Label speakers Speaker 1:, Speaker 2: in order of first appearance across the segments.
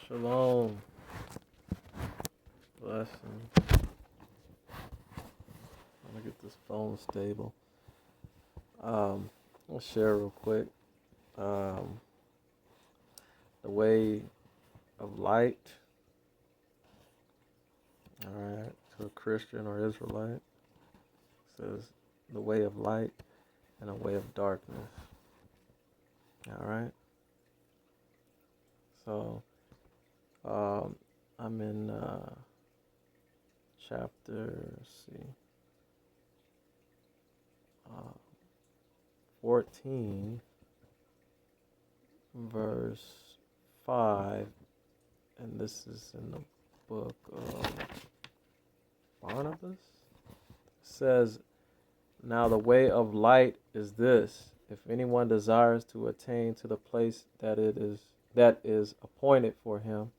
Speaker 1: Shalom. Blessing. I'm gonna get this phone stable. I'll share real quick. Um, the way of light. All right, to a Christian or Israelite, it says the way of light and a way of darkness. All right. So, I'm in chapter. Let's see. 14, verse 5, and this is in the book of Barnabas. It says, "Now the way of light is this: if anyone desires to attain to the place that is appointed for him,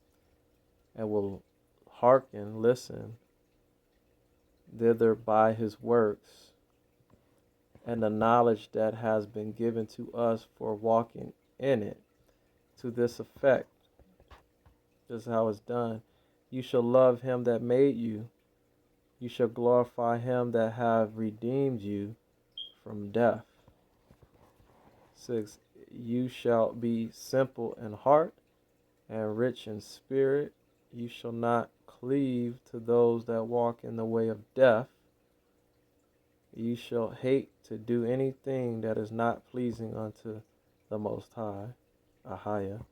Speaker 1: and will listen thither by his works, and the knowledge that has been given to us for walking in it, to this effect," this is how it's done: "you shall love him that made you. You shall glorify him that have redeemed you from death." 6. You shall be simple in heart and rich in spirit. You shall not cleave to those that walk in the way of death. You shall hate to do anything that is not pleasing unto the Most High, Ahia.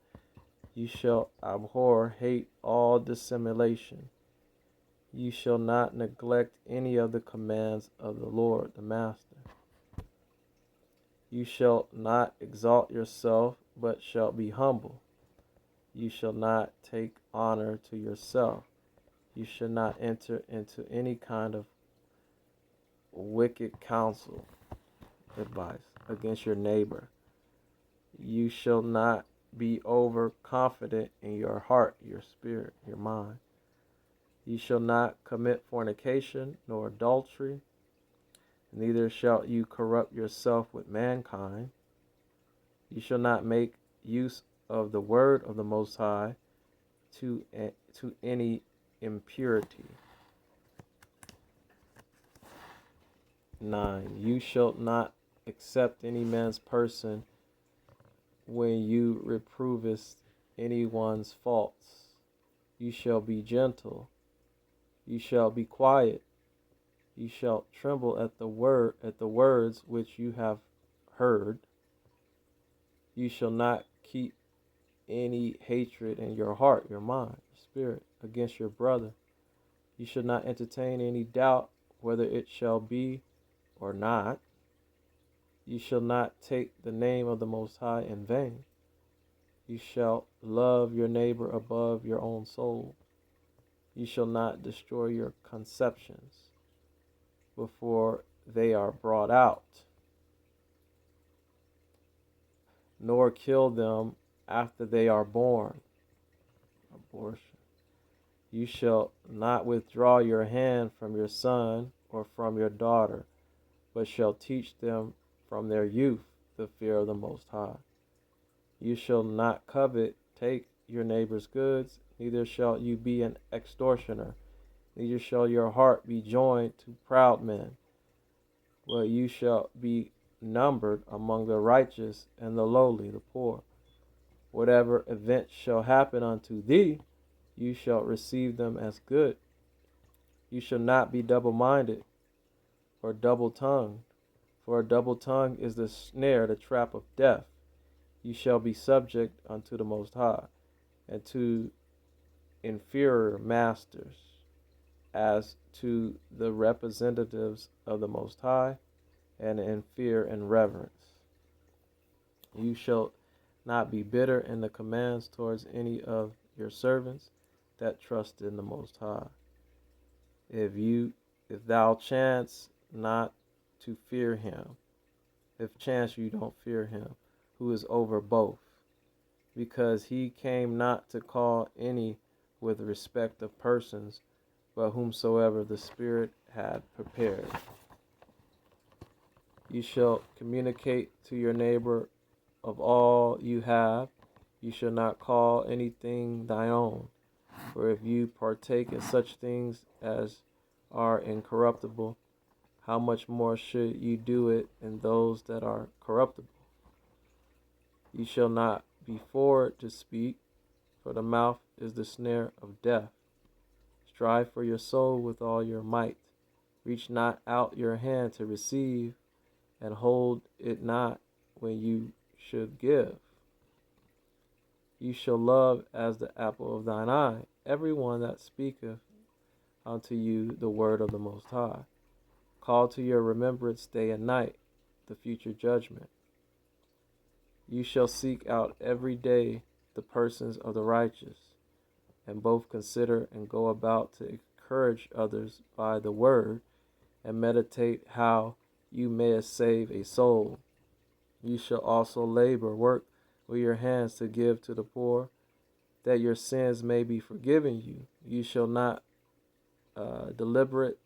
Speaker 1: You shall hate all dissimulation. You shall not neglect any of the commands of the Lord, the Master. You shall not exalt yourself, but shall be humble. You shall not take honor to yourself. You shall not enter into any kind of wicked counsel, advice against your neighbor. You shall not be overconfident in your heart, your spirit, your mind. You shall not commit fornication nor adultery, neither shall you corrupt yourself with mankind. You shall not make use of the word of the Most High to any impurity. 9. You shall not accept any man's person when you reprovest anyone's faults. You shall be gentle. You shall be quiet. You shall tremble at the words which you have heard. You shall not keep any hatred in your heart, your mind, your spirit, against your brother. You shall not entertain any doubt whether it shall be or not. You shall not take the name of the Most High in vain. You shall love your neighbor above your own soul. You shall not destroy your conceptions before they are brought out, nor kill them after they are born. Abortion. You shall not withdraw your hand from your son or from your daughter, but shall teach them from their youth the fear of the Most High. You shall not take your neighbor's goods, neither shall you be an extortioner, neither shall your heart be joined to proud men, but you shall be numbered among the righteous and the lowly, the poor. Whatever event shall happen unto thee, you shall receive them as good. You shall not be double-minded or double-tongued, for a double tongue is the snare, the trap of death. You shall be subject unto the Most High, and to inferior masters, as to the representatives of the Most High, and in fear and reverence. You shall not be bitter in the commands towards any of your servants that trust in the Most High. If thou chance not to fear him, if chance you don't fear him, who is over both, because he came not to call any with respect of persons, but whomsoever the Spirit had prepared. You shall communicate to your neighbor of all you have, You shall not call anything thine own. For if you partake in such things as are incorruptible, how much more should you do it in those that are corruptible? You shall not be forward to speak, for the mouth is the snare of death. Strive for your soul with all your might. Reach not out your hand to receive, and hold it not when you should give. You shall love as the apple of thine eye every one that speaketh unto you the word of the Most High. Call to your remembrance day and night the future judgment. You shall seek out every day the persons of the righteous, and both consider and go about to encourage others by the word, and meditate how you may save a soul. You shall also labor, work with your hands to give to the poor, that your sins may be forgiven you. You shall not deliberate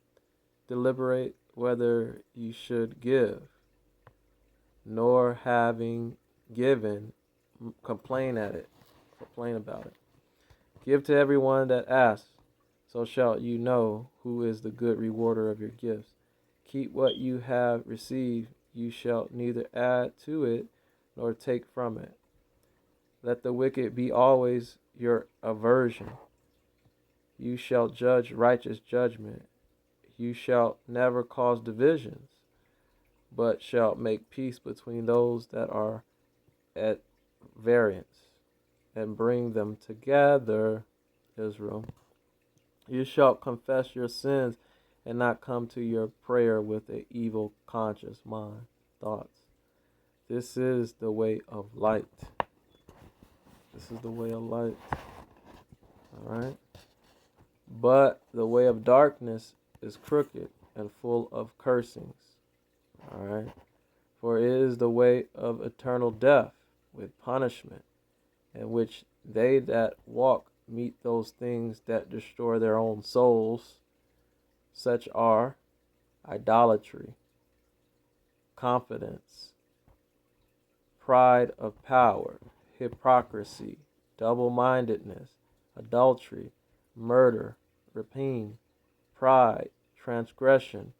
Speaker 1: whether you should give, nor having given, complain about it. Give to everyone that asks, so shalt you know who is the good rewarder of your gifts. Keep what you have received, you shall neither add to it nor take from it. Let the wicked be always your aversion. You shall judge righteous judgment. You shall never cause divisions, but shall make peace between those that are at variance, and bring them together, Israel. You shall confess your sins and not come to your prayer with an evil conscious mind, thoughts. This is the way of light. This is the way of light. All right. But the way of darkness is crooked and full of cursings. All right. For it is the way of eternal death with punishment, in which they that walk meet those things that destroy their own souls. Such are idolatry, confidence, pride of power, hypocrisy, double-mindedness, adultery, murder, rapine, pride, transgression,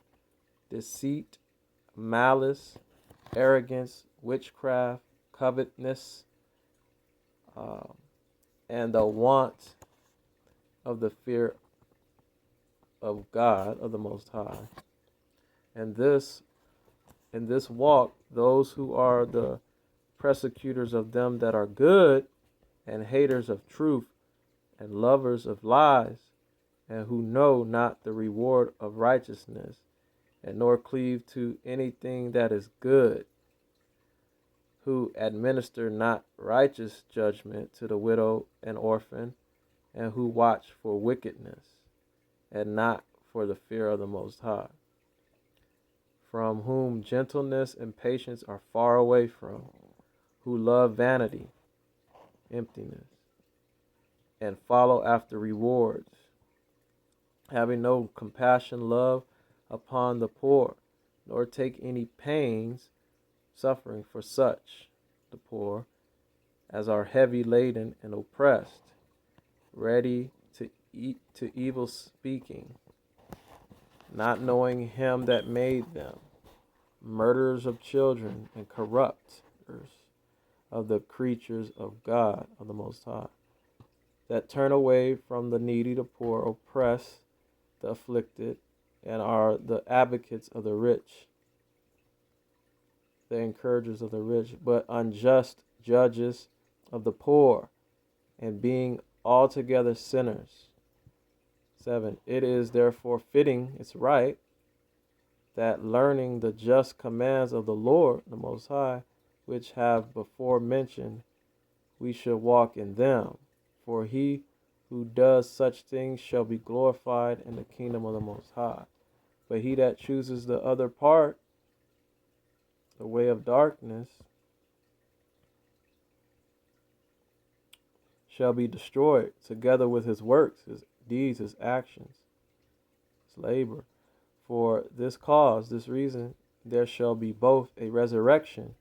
Speaker 1: deceit, malice, arrogance, witchcraft, covetousness, and the want of the fear of God, of the Most High. And in this walk, those who are the persecutors of them that are good, and haters of truth, and lovers of lies, and who know not the reward of righteousness, and nor cleave to anything that is good, who administer not righteous judgment to the widow and orphan, and who watch for wickedness, and not for the fear of the Most High, from whom gentleness and patience are far away from, who love vanity, emptiness, and follow after rewards, having no compassion, love upon the poor, nor take any pains, suffering for such, the poor, as are heavy laden and oppressed, ready to eat to evil speaking, not knowing him that made them, murderers of children and corrupters of the creatures of God, of the Most High, that turn away from the needy, the poor, oppress the afflicted, and are the advocates of the rich, the encouragers of the rich, but unjust judges of the poor, and being altogether sinners. 7. It is therefore fitting, it's right, that learning the just commands of the Lord, the Most High, which have before mentioned, we should walk in them. For he who does such things shall be glorified in the kingdom of the Most High. But he that chooses the other part, the way of darkness, shall be destroyed together with his works, his deeds, his actions, his labor. For this cause, this reason, there shall be both a resurrection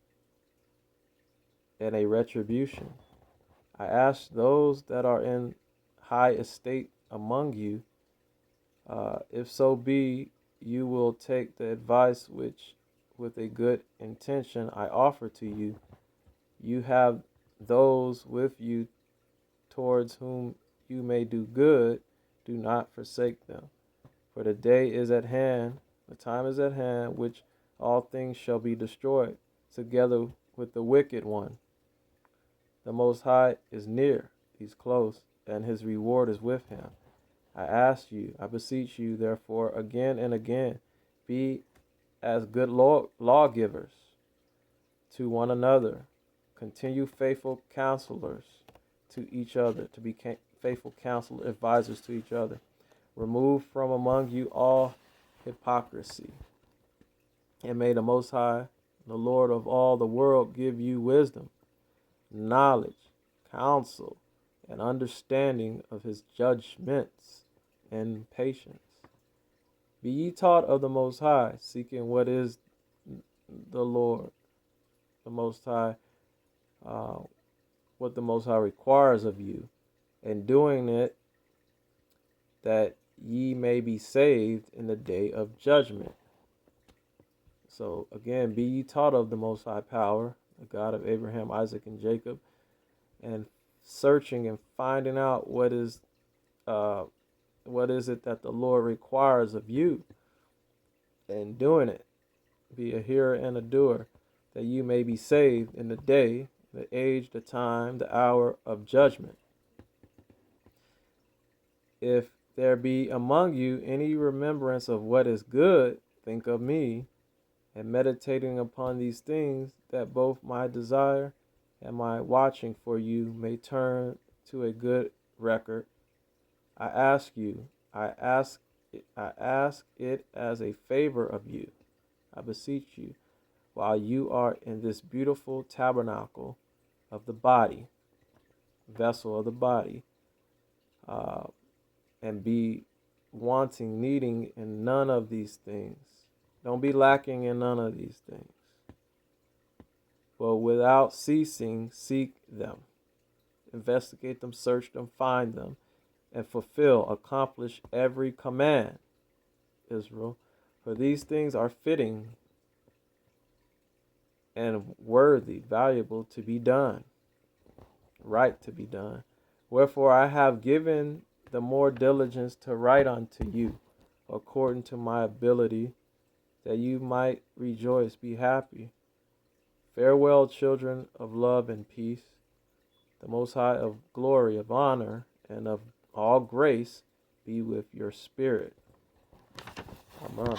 Speaker 1: and a retribution. I ask those that are in high estate among you, if so be you will take the advice which, with a good intention, I offer to you. You have those with you towards whom you may do good. Do not forsake them. For the day is at hand, the time is at hand, which all things shall be destroyed, together with the wicked one. The Most High is near, he's close, and his reward is with him. I ask you, I beseech you, therefore, again and again, be as good lawgivers to one another. Continue faithful counselors to each other, to be faithful counsel advisors to each other. Remove from among you all hypocrisy. And may the Most High, the Lord of all the world, give you wisdom, knowledge, counsel, and understanding of his judgments and patience. Be ye taught of the Most High, seeking what is the Lord, the Most High, what the Most High requires of you, and doing it that ye may be saved in the day of judgment. So again, be ye taught of the Most High power, the God of Abraham, Isaac, and Jacob, and searching and finding out what is it that the Lord requires of you, and doing it. Be a hearer and a doer, that you may be saved in the day, the age, the time, the hour of judgment. If there be among you any remembrance of what is good, think of me, and meditating upon these things, that both my desire and my watching for you may turn to a good record. I ask it as a favor of you. I beseech you, while you are in this beautiful tabernacle of the body, vessel of the body, and be needing in none of these things. Don't be lacking in none of these things. But without ceasing, seek them, investigate them, search them, find them, and accomplish every command, Israel. For these things are fitting and worthy, valuable to be done, right to be done. Wherefore I have given the more diligence to write unto you, according to my ability, that you might rejoice, be happy. Farewell, children of love and peace. The Most High of glory, of honor, and of all grace be with your spirit. Amen.